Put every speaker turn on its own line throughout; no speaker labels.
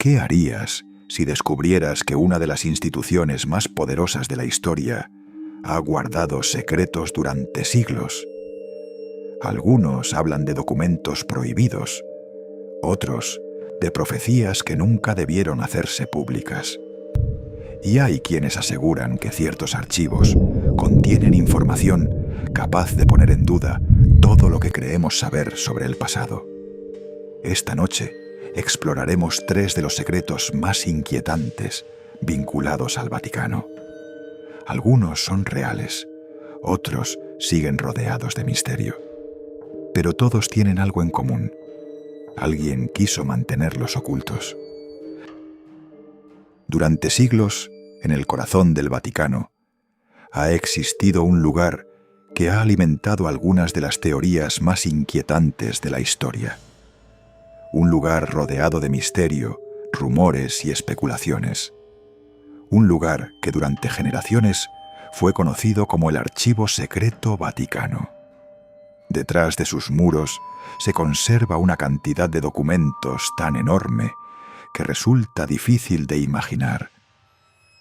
¿Qué harías si descubrieras que una de las instituciones más poderosas de la historia ha guardado secretos durante siglos? Algunos hablan de documentos prohibidos, otros de profecías que nunca debieron hacerse públicas. Y hay quienes aseguran que ciertos archivos contienen información capaz de poner en duda todo lo que creemos saber sobre el pasado. Esta noche exploraremos 3 de los secretos más inquietantes vinculados al Vaticano. Algunos son reales, otros siguen rodeados de misterio. Pero todos tienen algo en común. Alguien quiso mantenerlos ocultos. Durante siglos, en el corazón del Vaticano, ha existido un lugar que ha alimentado algunas de las teorías más inquietantes de la historia. Un lugar rodeado de misterio, rumores y especulaciones. Un lugar que durante generaciones fue conocido como el Archivo Secreto Vaticano. Detrás de sus muros se conserva una cantidad de documentos tan enorme que resulta difícil de imaginar.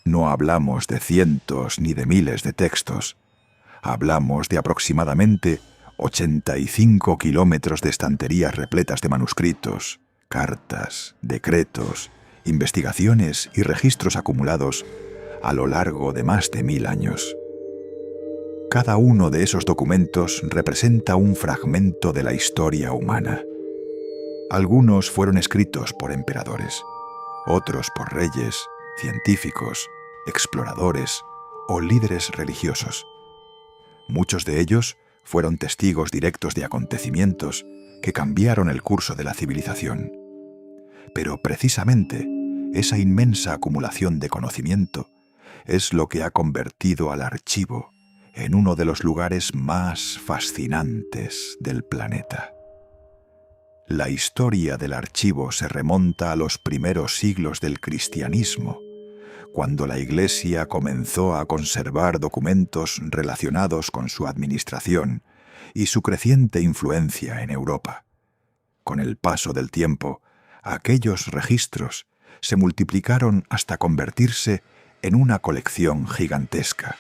No hablamos de cientos ni de miles de textos. Hablamos de aproximadamente 85 kilómetros de estanterías repletas de manuscritos, cartas, decretos, investigaciones y registros acumulados a lo largo de más de 1000 años. Cada uno de esos documentos representa un fragmento de la historia humana. Algunos fueron escritos por emperadores, otros por reyes, científicos, exploradores o líderes religiosos. Muchos de ellos fueron testigos directos de acontecimientos que cambiaron el curso de la civilización. Pero precisamente esa inmensa acumulación de conocimiento es lo que ha convertido al archivo en uno de los lugares más fascinantes del planeta. La historia del archivo se remonta a los primeros siglos del cristianismo, cuando la Iglesia comenzó a conservar documentos relacionados con su administración y su creciente influencia en Europa. Con el paso del tiempo, aquellos registros se multiplicaron hasta convertirse en una colección gigantesca.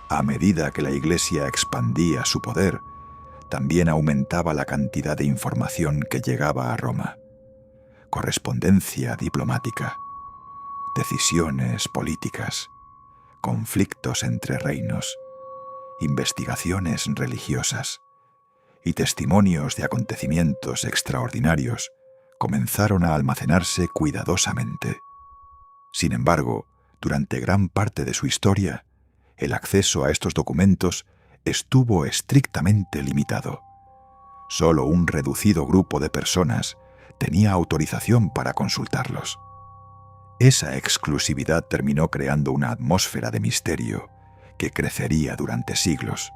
A medida que la Iglesia expandía su poder, también aumentaba la cantidad de información que llegaba a Roma. Correspondencia diplomática, decisiones políticas, conflictos entre reinos, investigaciones religiosas y testimonios de acontecimientos extraordinarios comenzaron a almacenarse cuidadosamente. Sin embargo, durante gran parte de su historia, el acceso a estos documentos estuvo estrictamente limitado. Solo un reducido grupo de personas tenía autorización para consultarlos. Esa exclusividad terminó creando una atmósfera de misterio que crecería durante siglos.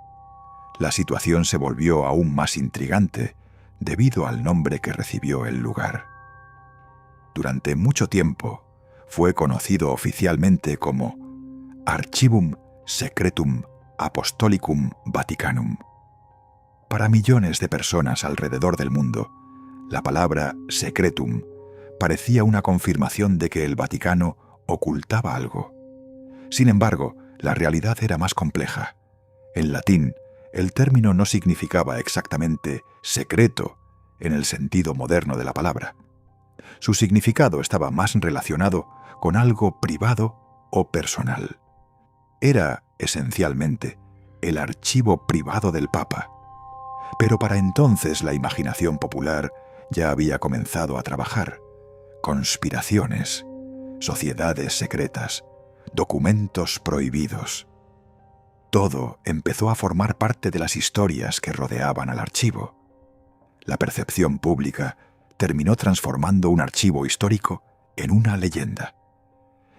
La situación se volvió aún más intrigante debido al nombre que recibió el lugar. Durante mucho tiempo fue conocido oficialmente como Archivum Secretum Apostolicum Vaticanum. Para millones de personas alrededor del mundo, la palabra secretum parecía una confirmación de que el Vaticano ocultaba algo. Sin embargo, la realidad era más compleja. En latín, el término no significaba exactamente secreto en el sentido moderno de la palabra. Su significado estaba más relacionado con algo privado o personal. Era, esencialmente, el archivo privado del Papa. Pero para entonces la imaginación popular ya había comenzado a trabajar. Conspiraciones, sociedades secretas, documentos prohibidos. Todo empezó a formar parte de las historias que rodeaban al archivo. La percepción pública terminó transformando un archivo histórico en una leyenda.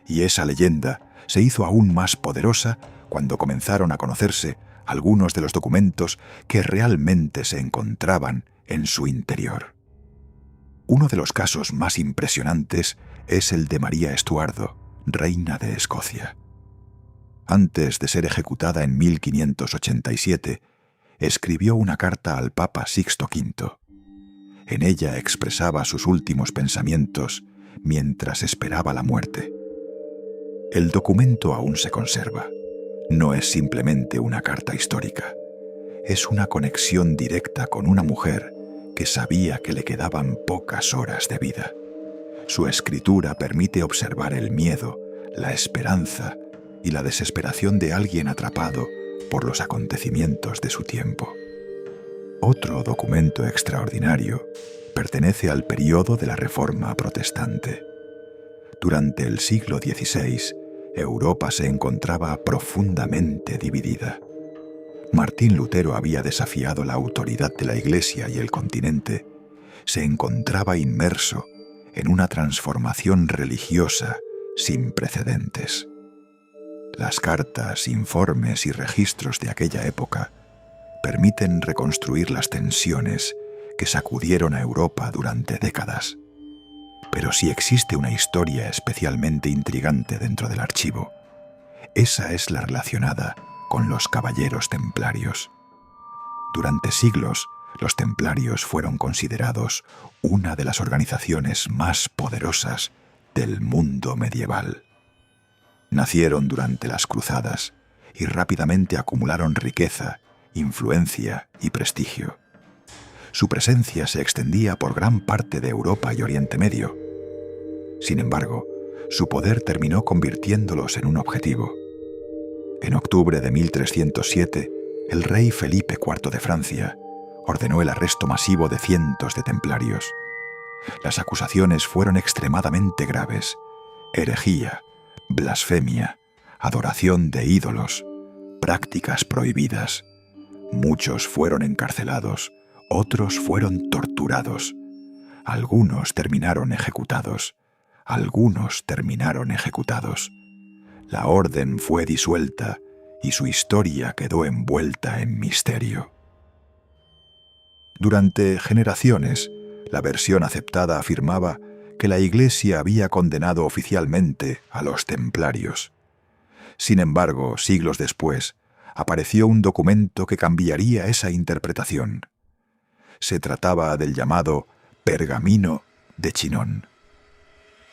Y esa leyenda se hizo aún más poderosa cuando comenzaron a conocerse algunos de los documentos que realmente se encontraban en su interior. Uno de los casos más impresionantes es el de María Estuardo, reina de Escocia. Antes de ser ejecutada en 1587, escribió una carta al Papa Sixto V. En ella expresaba sus últimos pensamientos mientras esperaba la muerte. El documento aún se conserva. No es simplemente una carta histórica. Es una conexión directa con una mujer que sabía que le quedaban pocas horas de vida. Su escritura permite observar el miedo, la esperanza y la desesperación de alguien atrapado por los acontecimientos de su tiempo. Otro documento extraordinario pertenece al período de la Reforma Protestante. Durante el siglo XVI, Europa se encontraba profundamente dividida. Martín Lutero había desafiado la autoridad de la Iglesia y el continente se encontraba inmerso en una transformación religiosa sin precedentes. Las cartas, informes y registros de aquella época permiten reconstruir las tensiones que sacudieron a Europa durante décadas. Pero si existe una historia especialmente intrigante dentro del archivo, esa es la relacionada con los caballeros templarios. Durante siglos, los templarios fueron considerados una de las organizaciones más poderosas del mundo medieval. Nacieron durante las cruzadas y rápidamente acumularon riqueza, influencia y prestigio. Su presencia se extendía por gran parte de Europa y Oriente Medio. Sin embargo, su poder terminó convirtiéndolos en un objetivo. En octubre de 1307, el rey Felipe IV de Francia ordenó el arresto masivo de cientos de templarios. Las acusaciones fueron extremadamente graves: herejía, blasfemia, adoración de ídolos, prácticas prohibidas. Muchos fueron encarcelados, otros fueron torturados. Algunos terminaron ejecutados. La orden fue disuelta y su historia quedó envuelta en misterio. Durante generaciones, la versión aceptada afirmaba que la Iglesia había condenado oficialmente a los templarios. Sin embargo, siglos después, apareció un documento que cambiaría esa interpretación. Se trataba del llamado Pergamino de Chinon.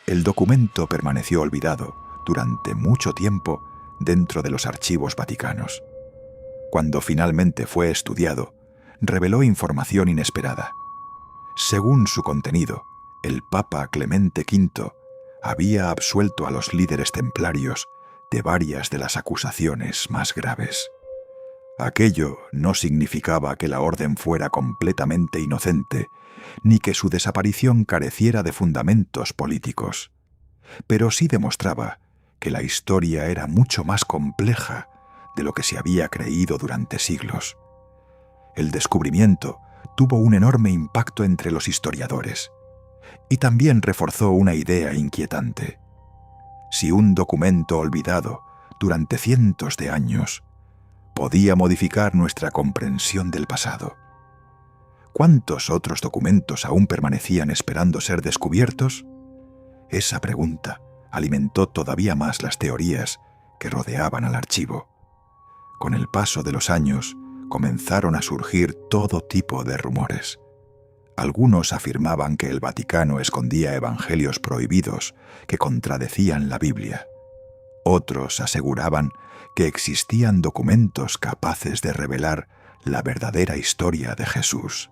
El documento permaneció olvidado durante mucho tiempo dentro de los archivos vaticanos. Cuando finalmente fue estudiado, reveló información inesperada. Según su contenido, el Papa Clemente V había absuelto a los líderes templarios de varias de las acusaciones más graves. Aquello no significaba que la orden fuera completamente inocente, ni que su desaparición careciera de fundamentos políticos, pero sí demostraba que la historia era mucho más compleja de lo que se había creído durante siglos. El descubrimiento tuvo un enorme impacto entre los historiadores y también reforzó una idea inquietante. Si un documento olvidado durante cientos de años podía modificar nuestra comprensión del pasado, ¿cuántos otros documentos aún permanecían esperando ser descubiertos? Esa pregunta alimentó todavía más las teorías que rodeaban al archivo. Con el paso de los años, comenzaron a surgir todo tipo de rumores. Algunos afirmaban que el Vaticano escondía evangelios prohibidos que contradecían la Biblia. Otros aseguraban que existían documentos capaces de revelar la verdadera historia de Jesús.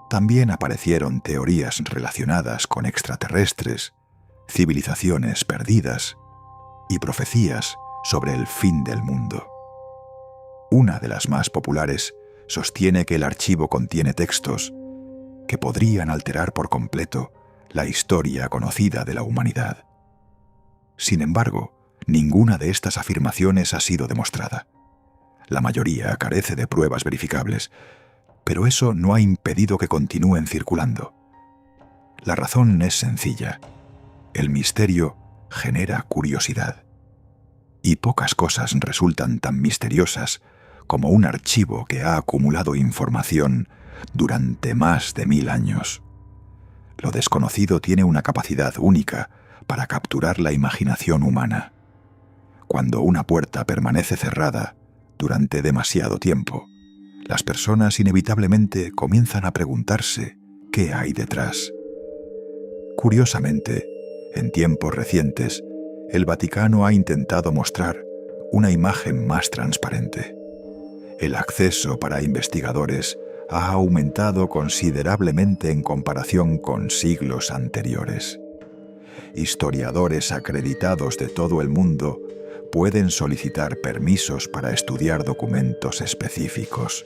También aparecieron teorías relacionadas con extraterrestres, civilizaciones perdidas y profecías sobre el fin del mundo. Una de las más populares sostiene que el archivo contiene textos que podrían alterar por completo la historia conocida de la humanidad. Sin embargo, ninguna de estas afirmaciones ha sido demostrada. La mayoría carece de pruebas verificables, pero eso no ha impedido que continúen circulando. La razón es sencilla. El misterio genera curiosidad. Y pocas cosas resultan tan misteriosas como un archivo que ha acumulado información durante más de 1000 años. Lo desconocido tiene una capacidad única para capturar la imaginación humana. Cuando una puerta permanece cerrada durante demasiado tiempo, las personas inevitablemente comienzan a preguntarse qué hay detrás. Curiosamente, en tiempos recientes, el Vaticano ha intentado mostrar una imagen más transparente. El acceso para investigadores ha aumentado considerablemente en comparación con siglos anteriores. Historiadores acreditados de todo el mundo pueden solicitar permisos para estudiar documentos específicos.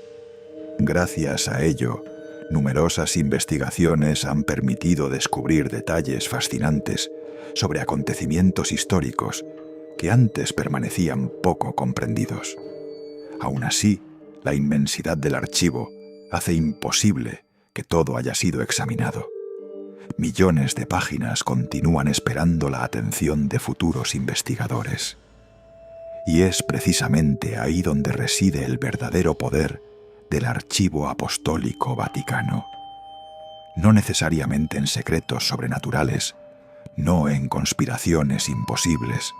Gracias a ello, numerosas investigaciones han permitido descubrir detalles fascinantes sobre acontecimientos históricos que antes permanecían poco comprendidos. Aún así, la inmensidad del archivo hace imposible que todo haya sido examinado. Millones de páginas continúan esperando la atención de futuros investigadores. Y es precisamente ahí donde reside el verdadero poder del Archivo Apostólico Vaticano. No necesariamente en secretos sobrenaturales, no en conspiraciones imposibles,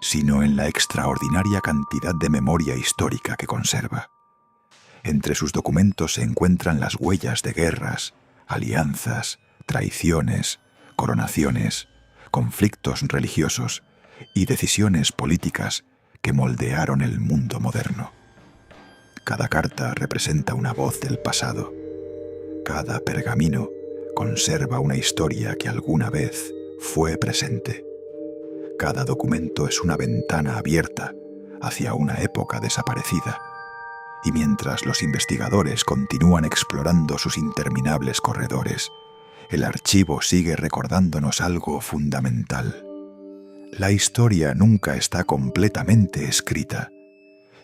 sino en la extraordinaria cantidad de memoria histórica que conserva. Entre sus documentos se encuentran las huellas de guerras, alianzas, traiciones, coronaciones, conflictos religiosos y decisiones políticas que moldearon el mundo moderno. Cada carta representa una voz del pasado. Cada pergamino conserva una historia que alguna vez fue presente. Cada documento es una ventana abierta hacia una época desaparecida. Y mientras los investigadores continúan explorando sus interminables corredores, el archivo sigue recordándonos algo fundamental. La historia nunca está completamente escrita.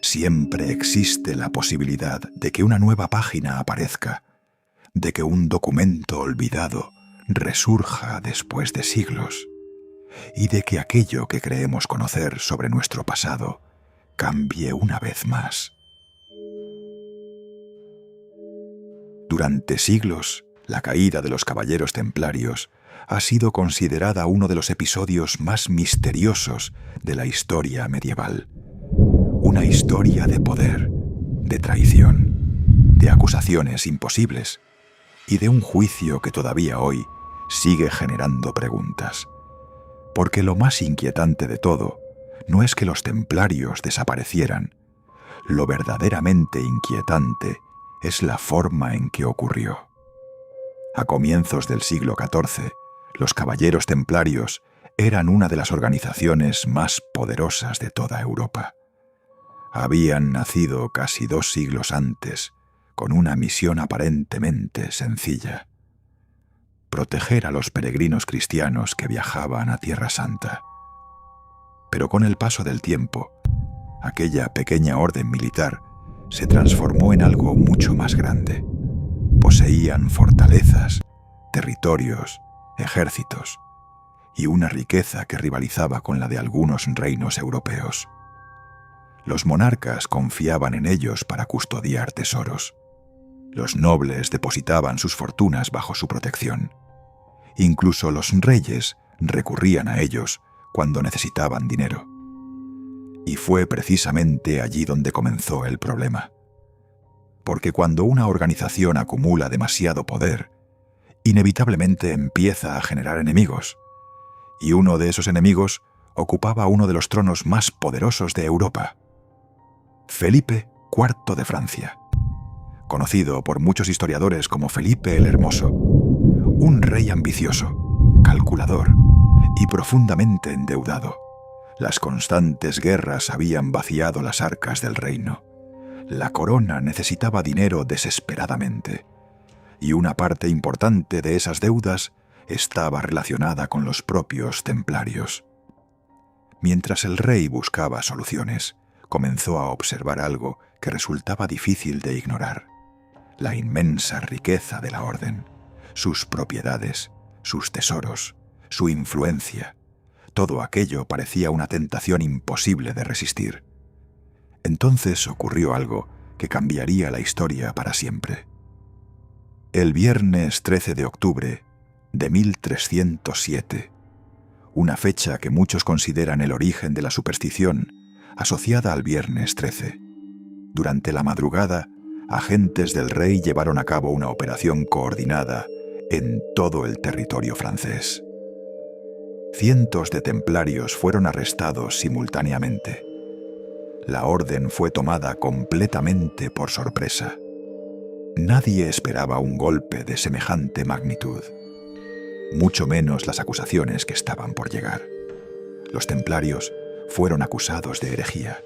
Siempre existe la posibilidad de que una nueva página aparezca, de que un documento olvidado resurja después de siglos, y de que aquello que creemos conocer sobre nuestro pasado cambie una vez más. Durante siglos, la caída de los caballeros templarios ha sido considerada uno de los episodios más misteriosos de la historia medieval. Una historia de poder, de traición, de acusaciones imposibles y de un juicio que todavía hoy sigue generando preguntas. Porque lo más inquietante de todo no es que los templarios desaparecieran. Lo verdaderamente inquietante es la forma en que ocurrió. A comienzos del siglo XIV, los caballeros templarios eran una de las organizaciones más poderosas de toda Europa. Habían nacido casi 2 siglos antes, con una misión aparentemente sencilla: proteger a los peregrinos cristianos que viajaban a Tierra Santa. Pero con el paso del tiempo, aquella pequeña orden militar se transformó en algo mucho más grande. Poseían fortalezas, territorios, ejércitos y una riqueza que rivalizaba con la de algunos reinos europeos. Los monarcas confiaban en ellos para custodiar tesoros. Los nobles depositaban sus fortunas bajo su protección. Incluso los reyes recurrían a ellos cuando necesitaban dinero. Y fue precisamente allí donde comenzó el problema. Porque cuando una organización acumula demasiado poder, inevitablemente empieza a generar enemigos. Y uno de esos enemigos ocupaba uno de los tronos más poderosos de Europa: Felipe IV de Francia, conocido por muchos historiadores como Felipe el Hermoso, un rey ambicioso, calculador y profundamente endeudado. Las constantes guerras habían vaciado las arcas del reino. La corona necesitaba dinero desesperadamente, y una parte importante de esas deudas estaba relacionada con los propios templarios. Mientras el rey buscaba soluciones, comenzó a observar algo que resultaba difícil de ignorar: la inmensa riqueza de la orden, sus propiedades, sus tesoros, su influencia. Todo aquello parecía una tentación imposible de resistir. Entonces ocurrió algo que cambiaría la historia para siempre. El viernes 13 de octubre de 1307, una fecha que muchos consideran el origen de la superstición, asociada al viernes 13. Durante la madrugada, agentes del rey llevaron a cabo una operación coordinada en todo el territorio francés. Cientos de templarios fueron arrestados simultáneamente. La orden fue tomada completamente por sorpresa. Nadie esperaba un golpe de semejante magnitud, mucho menos las acusaciones que estaban por llegar. Los templarios fueron acusados de herejía,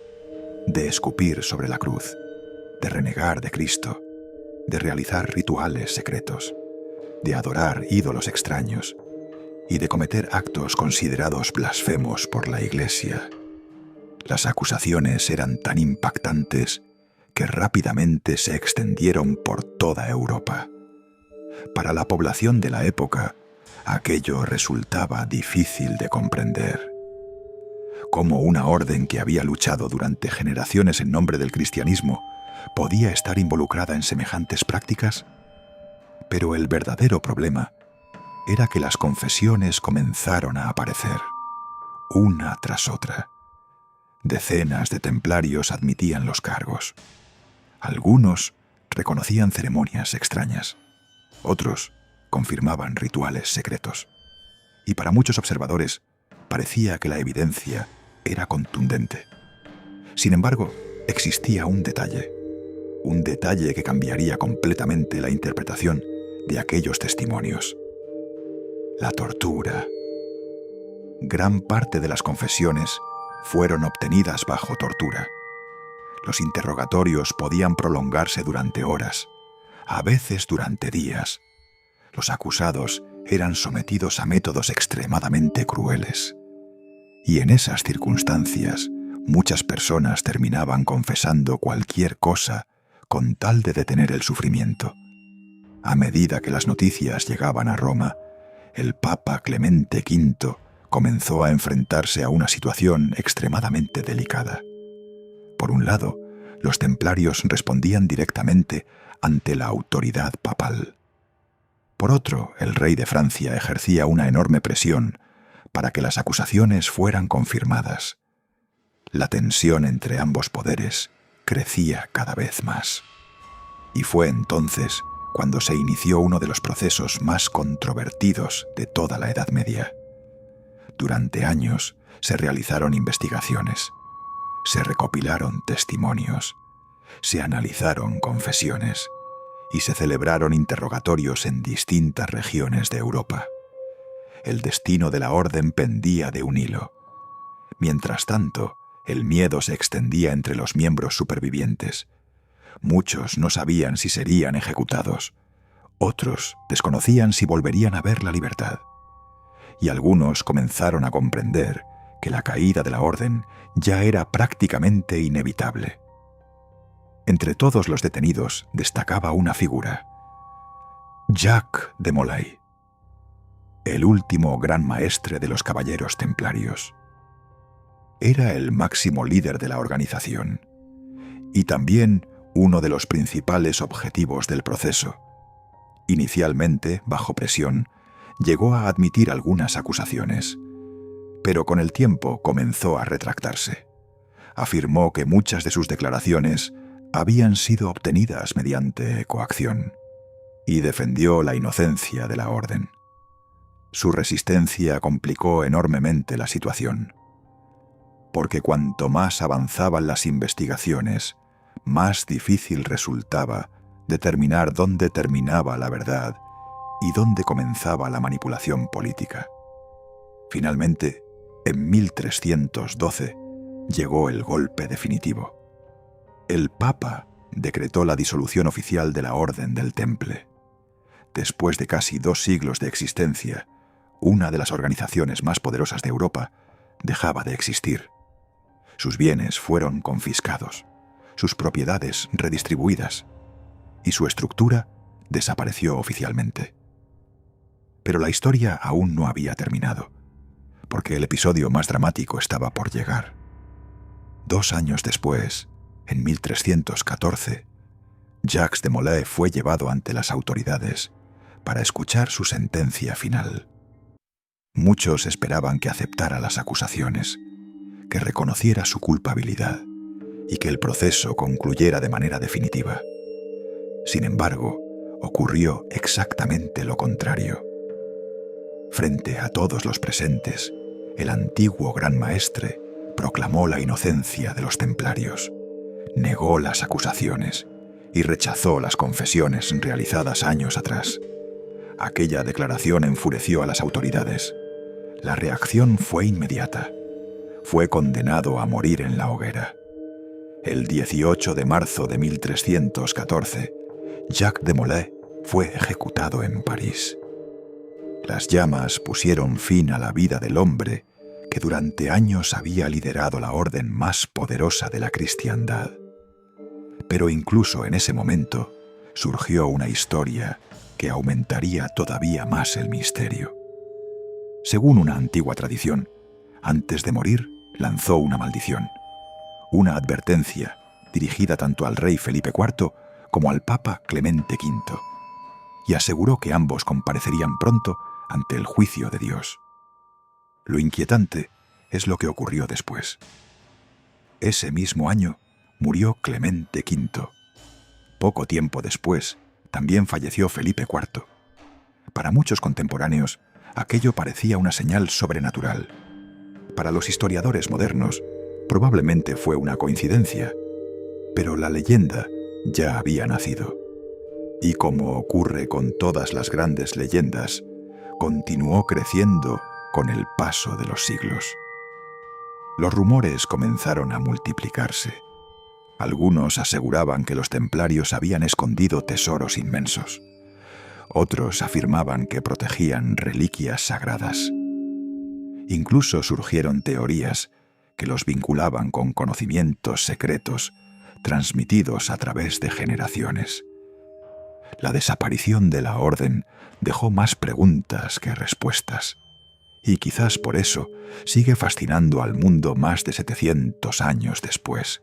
de escupir sobre la cruz, de renegar de Cristo, de realizar rituales secretos, de adorar ídolos extraños y de cometer actos considerados blasfemos por la Iglesia. Las acusaciones eran tan impactantes que rápidamente se extendieron por toda Europa. Para la población de la época, aquello resultaba difícil de comprender. ¿Cómo una orden que había luchado durante generaciones en nombre del cristianismo podía estar involucrada en semejantes prácticas? Pero el verdadero problema era que las confesiones comenzaron a aparecer, una tras otra. Decenas de templarios admitían los cargos. Algunos reconocían ceremonias extrañas, otros confirmaban rituales secretos. Y para muchos observadores parecía que la evidencia era contundente. Sin embargo, existía un detalle que cambiaría completamente la interpretación de aquellos testimonios: la tortura. Gran parte de las confesiones fueron obtenidas bajo tortura. Los interrogatorios podían prolongarse durante horas, a veces durante días. Los acusados eran sometidos a métodos extremadamente crueles. Y en esas circunstancias, muchas personas terminaban confesando cualquier cosa con tal de detener el sufrimiento. A medida que las noticias llegaban a Roma, el Papa Clemente V comenzó a enfrentarse a una situación extremadamente delicada. Por un lado, los templarios respondían directamente ante la autoridad papal. Por otro, el rey de Francia ejercía una enorme presión para que las acusaciones fueran confirmadas. La tensión entre ambos poderes crecía cada vez más. Y fue entonces cuando se inició uno de los procesos más controvertidos de toda la Edad Media. Durante años se realizaron investigaciones, se recopilaron testimonios, se analizaron confesiones y se celebraron interrogatorios en distintas regiones de Europa. El destino de la orden pendía de un hilo. Mientras tanto, el miedo se extendía entre los miembros supervivientes. Muchos no sabían si serían ejecutados. Otros desconocían si volverían a ver la libertad. Y algunos comenzaron a comprender que la caída de la orden ya era prácticamente inevitable. Entre todos los detenidos destacaba una figura: Jacques de Molay, el último gran maestre de los caballeros templarios. Era el máximo líder de la organización y también uno de los principales objetivos del proceso. Inicialmente, bajo presión, llegó a admitir algunas acusaciones, pero con el tiempo comenzó a retractarse. Afirmó que muchas de sus declaraciones habían sido obtenidas mediante coacción y defendió la inocencia de la orden. Su resistencia complicó enormemente la situación, porque cuanto más avanzaban las investigaciones, más difícil resultaba determinar dónde terminaba la verdad y dónde comenzaba la manipulación política. Finalmente, en 1312, llegó el golpe definitivo. El Papa decretó la disolución oficial de la Orden del Temple. Después de casi 2 siglos de existencia, una de las organizaciones más poderosas de Europa dejaba de existir. Sus bienes fueron confiscados, sus propiedades redistribuidas, y su estructura desapareció oficialmente. Pero la historia aún no había terminado, porque el episodio más dramático estaba por llegar. 2 años después, en 1314, Jacques de Molay fue llevado ante las autoridades para escuchar su sentencia final. Muchos esperaban que aceptara las acusaciones, que reconociera su culpabilidad y que el proceso concluyera de manera definitiva. Sin embargo, ocurrió exactamente lo contrario. Frente a todos los presentes, el antiguo gran maestre proclamó la inocencia de los templarios, negó las acusaciones y rechazó las confesiones realizadas años atrás. Aquella declaración enfureció a las autoridades. La reacción fue inmediata. Fue condenado a morir en la hoguera. El 18 de marzo de 1314, Jacques de Molay fue ejecutado en París. Las llamas pusieron fin a la vida del hombre que durante años había liderado la orden más poderosa de la cristiandad. Pero incluso en ese momento surgió una historia que aumentaría todavía más el misterio. Según una antigua tradición, antes de morir lanzó una maldición, una advertencia dirigida tanto al rey Felipe IV como al Papa Clemente V, y aseguró que ambos comparecerían pronto ante el juicio de Dios. Lo inquietante es lo que ocurrió después. Ese mismo año murió Clemente V. Poco tiempo después, también falleció Felipe IV. Para muchos contemporáneos, aquello parecía una señal sobrenatural. Para los historiadores modernos, probablemente fue una coincidencia, pero la leyenda ya había nacido. Y como ocurre con todas las grandes leyendas, continuó creciendo con el paso de los siglos. Los rumores comenzaron a multiplicarse. Algunos aseguraban que los templarios habían escondido tesoros inmensos. Otros afirmaban que protegían reliquias sagradas. Incluso surgieron teorías que los vinculaban con conocimientos secretos transmitidos a través de generaciones. La desaparición de la orden dejó más preguntas que respuestas, y quizás por eso sigue fascinando al mundo más de 700 años después,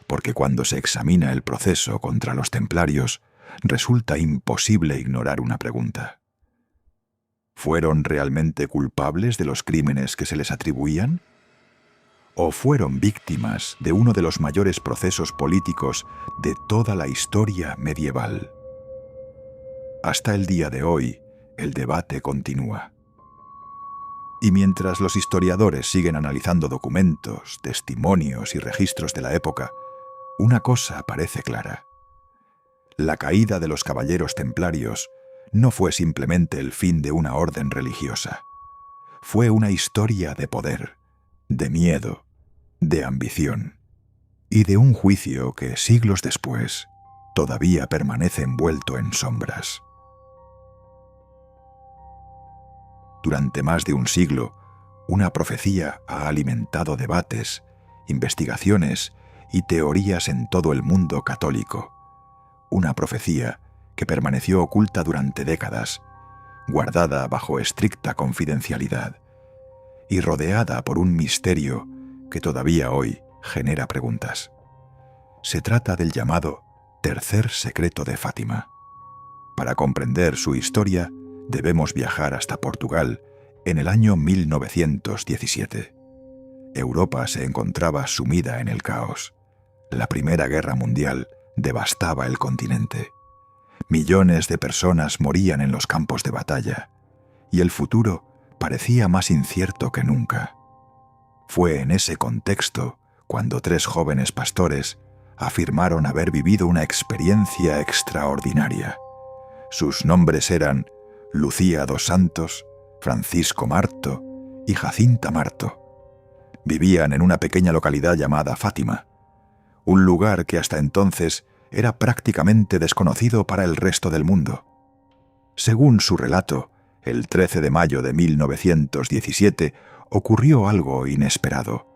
porque cuando se examina el proceso contra los templarios, resulta imposible ignorar una pregunta. ¿Fueron realmente culpables de los crímenes que se les atribuían? ¿O fueron víctimas de uno de los mayores procesos políticos de toda la historia medieval? Hasta el día de hoy, el debate continúa. Y mientras los historiadores siguen analizando documentos, testimonios y registros de la época, una cosa parece clara. La caída de los caballeros templarios no fue simplemente el fin de una orden religiosa. Fue una historia de poder, de miedo, de ambición y de un juicio que siglos después todavía permanece envuelto en sombras. Durante más de un siglo, una profecía ha alimentado debates, investigaciones y teorías en todo el mundo católico. Una profecía que permaneció oculta durante décadas, guardada bajo estricta confidencialidad y rodeada por un misterio que todavía hoy genera preguntas. Se trata del llamado Tercer Secreto de Fátima. Para comprender su historia, debemos viajar hasta Portugal en el año 1917. Europa se encontraba sumida en el caos. La Primera Guerra Mundial devastaba el continente. Millones de personas morían en los campos de batalla, y el futuro parecía más incierto que nunca. Fue en ese contexto cuando 3 jóvenes pastores afirmaron haber vivido una experiencia extraordinaria. Sus nombres eran Lucía dos Santos, Francisco Marto y Jacinta Marto. Vivían en una pequeña localidad llamada Fátima, un lugar que hasta entonces era prácticamente desconocido para el resto del mundo. Según su relato, el 13 de mayo de 1917 ocurrió algo inesperado.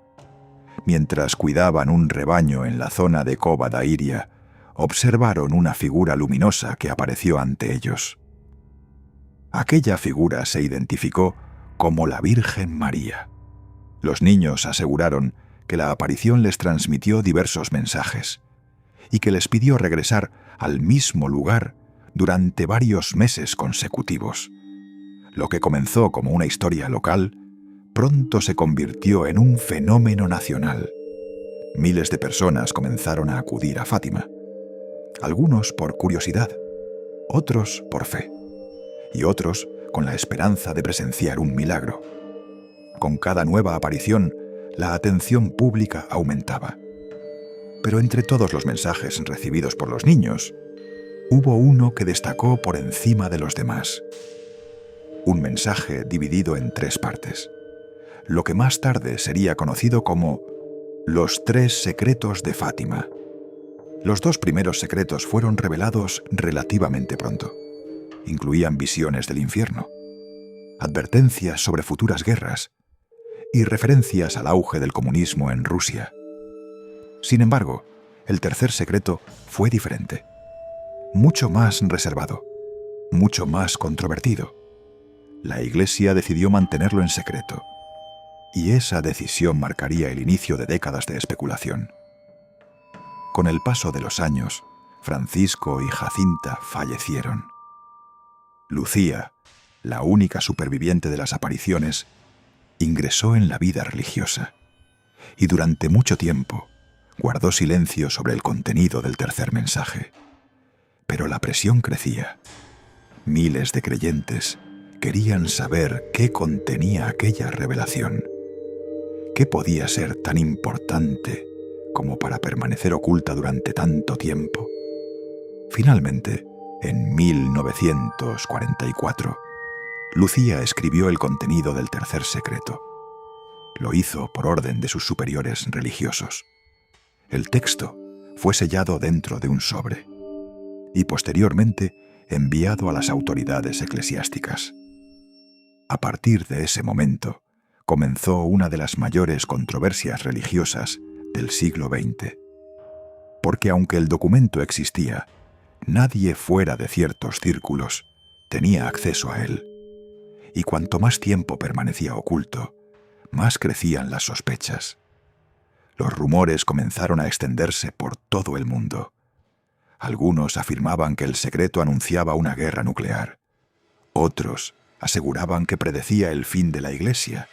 Mientras cuidaban un rebaño en la zona de Cova da Iria, observaron una figura luminosa que apareció ante ellos. Aquella figura se identificó como la Virgen María. Los niños aseguraron que la aparición les transmitió diversos mensajes y que les pidió regresar al mismo lugar durante varios meses consecutivos. Lo que comenzó como una historia local, pronto se convirtió en un fenómeno nacional. Miles de personas comenzaron a acudir a Fátima, algunos por curiosidad, otros por fe, y otros con la esperanza de presenciar un milagro. Con cada nueva aparición, la atención pública aumentaba. Pero entre todos los mensajes recibidos por los niños, hubo uno que destacó por encima de los demás. Un mensaje dividido en 3 partes, lo que más tarde sería conocido como los 3 secretos de Fátima. Los 2 primeros secretos fueron revelados relativamente pronto. Incluían visiones del infierno, advertencias sobre futuras guerras y referencias al auge del comunismo en Rusia. Sin embargo, el tercer secreto fue diferente, mucho más reservado, mucho más controvertido. La Iglesia decidió mantenerlo en secreto, y esa decisión marcaría el inicio de décadas de especulación. Con el paso de los años, Francisco y Jacinta fallecieron. Lucía, la única superviviente de las apariciones, ingresó en la vida religiosa y durante mucho tiempo guardó silencio sobre el contenido del tercer mensaje. Pero la presión crecía. Miles de creyentes querían saber qué contenía aquella revelación. ¿Qué podía ser tan importante como para permanecer oculta durante tanto tiempo? Finalmente, en 1944, Lucía escribió el contenido del tercer secreto. Lo hizo por orden de sus superiores religiosos. El texto fue sellado dentro de un sobre y posteriormente enviado a las autoridades eclesiásticas. A partir de ese momento, comenzó una de las mayores controversias religiosas del siglo XX. Porque aunque el documento existía, nadie fuera de ciertos círculos tenía acceso a él. Y cuanto más tiempo permanecía oculto, más crecían las sospechas. Los rumores comenzaron a extenderse por todo el mundo. Algunos afirmaban que el secreto anunciaba una guerra nuclear. Otros aseguraban que predecía el fin de la Iglesia.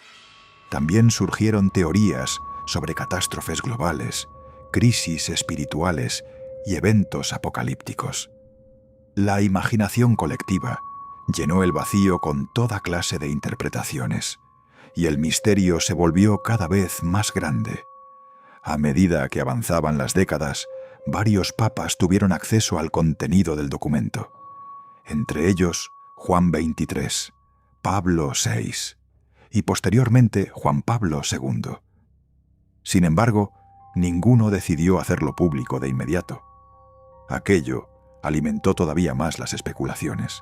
También surgieron teorías sobre catástrofes globales, crisis espirituales y eventos apocalípticos. La imaginación colectiva llenó el vacío con toda clase de interpretaciones, y el misterio se volvió cada vez más grande. A medida que avanzaban las décadas, varios papas tuvieron acceso al contenido del documento. Entre ellos, Juan XXIII, Pablo VI y posteriormente Juan Pablo II. Sin embargo, ninguno decidió hacerlo público de inmediato. Aquello alimentó todavía más las especulaciones,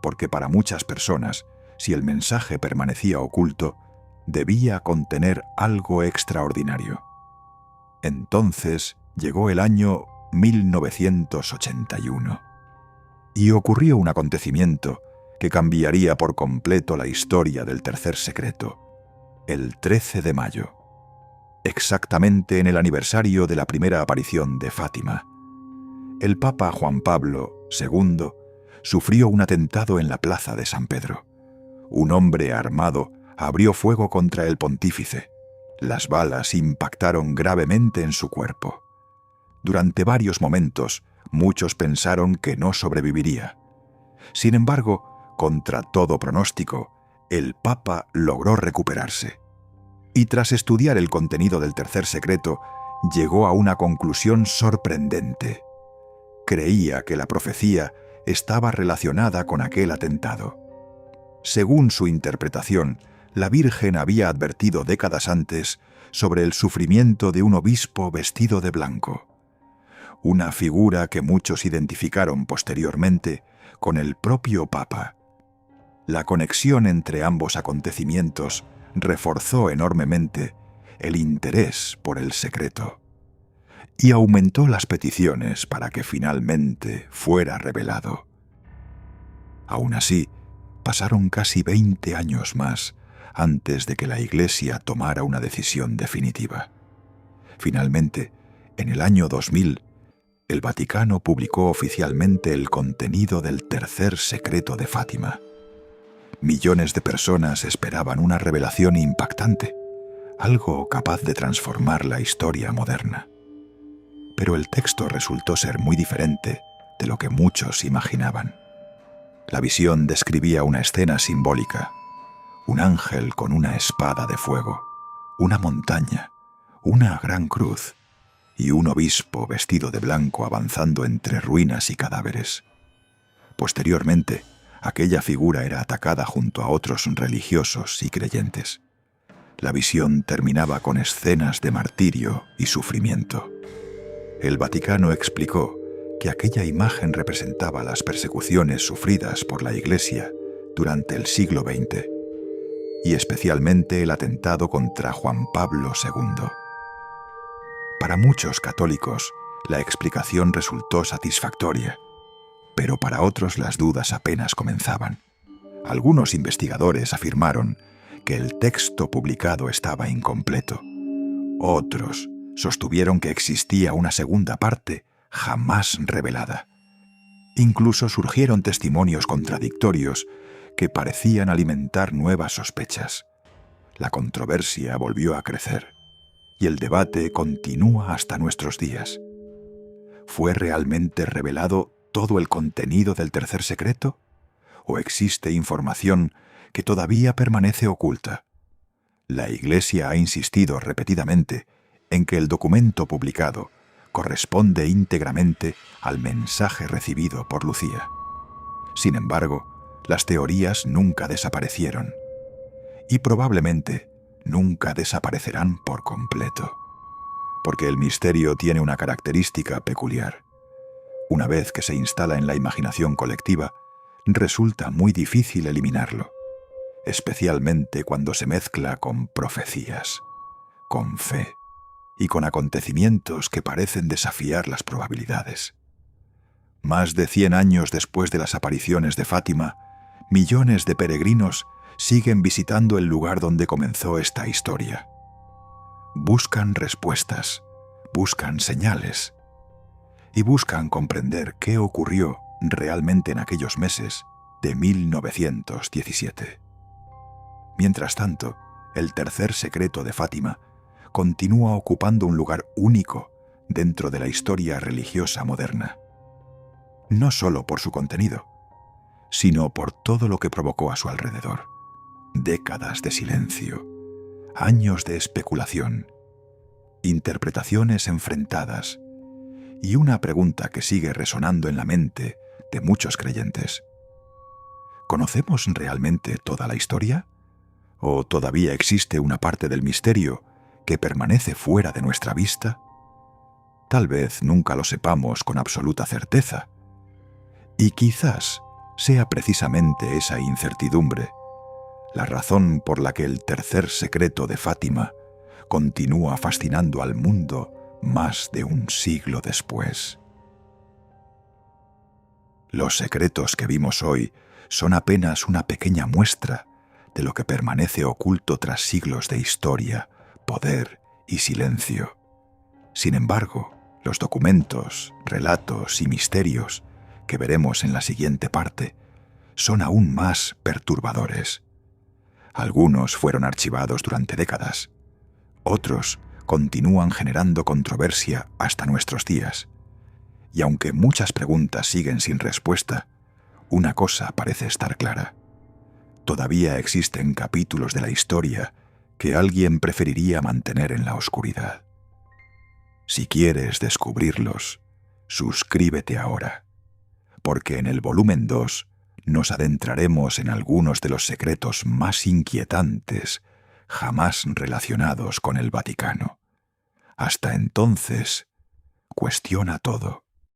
porque para muchas personas, si el mensaje permanecía oculto, debía contener algo extraordinario. Entonces llegó el año 1981 y ocurrió un acontecimiento que cambiaría por completo la historia del tercer secreto, el 13 de mayo, exactamente en el aniversario de la primera aparición de Fátima. El Papa Juan Pablo II sufrió un atentado en la plaza de San Pedro. Un hombre armado abrió fuego contra el pontífice. Las balas impactaron gravemente en su cuerpo. Durante varios momentos, muchos pensaron que no sobreviviría. Sin embargo, contra todo pronóstico, el Papa logró recuperarse. Y tras estudiar el contenido del tercer secreto, llegó a una conclusión sorprendente. Creía que la profecía estaba relacionada con aquel atentado. Según su interpretación, la Virgen había advertido décadas antes sobre el sufrimiento de un obispo vestido de blanco, una figura que muchos identificaron posteriormente con el propio Papa. La conexión entre ambos acontecimientos reforzó enormemente el interés por el secreto y aumentó las peticiones para que finalmente fuera revelado. Aún así, pasaron casi 20 años más antes de que la Iglesia tomara una decisión definitiva. Finalmente, en el año 2000, el Vaticano publicó oficialmente el contenido del tercer secreto de Fátima. Millones de personas esperaban una revelación impactante, algo capaz de transformar la historia moderna. Pero el texto resultó ser muy diferente de lo que muchos imaginaban. La visión describía una escena simbólica: un ángel con una espada de fuego, una montaña, una gran cruz y un obispo vestido de blanco avanzando entre ruinas y cadáveres. Posteriormente, aquella figura era atacada junto a otros religiosos y creyentes. La visión terminaba con escenas de martirio y sufrimiento. El Vaticano explicó que aquella imagen representaba las persecuciones sufridas por la Iglesia durante el siglo XX, y especialmente el atentado contra Juan Pablo II. Para muchos católicos, la explicación resultó satisfactoria, pero para otros las dudas apenas comenzaban. Algunos investigadores afirmaron que el texto publicado estaba incompleto. Otros sostuvieron que existía una segunda parte jamás revelada. Incluso surgieron testimonios contradictorios que parecían alimentar nuevas sospechas. La controversia volvió a crecer y el debate continúa hasta nuestros días. ¿Fue realmente revelado todo el contenido del tercer secreto? ¿O existe información que todavía permanece oculta? La Iglesia ha insistido repetidamente en que el documento publicado corresponde íntegramente al mensaje recibido por Lucía. Sin embargo, las teorías nunca desaparecieron y probablemente nunca desaparecerán por completo, porque el misterio tiene una característica peculiar. Una vez que se instala en la imaginación colectiva, resulta muy difícil eliminarlo, especialmente cuando se mezcla con profecías, con fe y con acontecimientos que parecen desafiar las probabilidades. Más de 100 años después de las apariciones de Fátima, millones de peregrinos siguen visitando el lugar donde comenzó esta historia. Buscan respuestas, buscan señales y buscan comprender qué ocurrió realmente en aquellos meses de 1917. Mientras tanto, el tercer secreto de Fátima continúa ocupando un lugar único dentro de la historia religiosa moderna. No solo por su contenido, sino por todo lo que provocó a su alrededor. Décadas de silencio, años de especulación, interpretaciones enfrentadas y una pregunta que sigue resonando en la mente de muchos creyentes. ¿Conocemos realmente toda la historia? ¿O todavía existe una parte del misterio que permanece fuera de nuestra vista? Tal vez nunca lo sepamos con absoluta certeza. Y quizás sea precisamente esa incertidumbre la razón por la que el tercer secreto de Fátima continúa fascinando al mundo más de un siglo después. Los secretos que vimos hoy son apenas una pequeña muestra de lo que permanece oculto tras siglos de historia, poder y silencio. Sin embargo, los documentos, relatos y misterios que veremos en la siguiente parte son aún más perturbadores. Algunos fueron archivados durante décadas. Otros continúan generando controversia hasta nuestros días. Y aunque muchas preguntas siguen sin respuesta, una cosa parece estar clara. Todavía existen capítulos de la historia que alguien preferiría mantener en la oscuridad. Si quieres descubrirlos, suscríbete ahora, porque en el volumen 2 nos adentraremos en algunos de los secretos más inquietantes jamás relacionados con el Vaticano. Hasta entonces, cuestiona todo.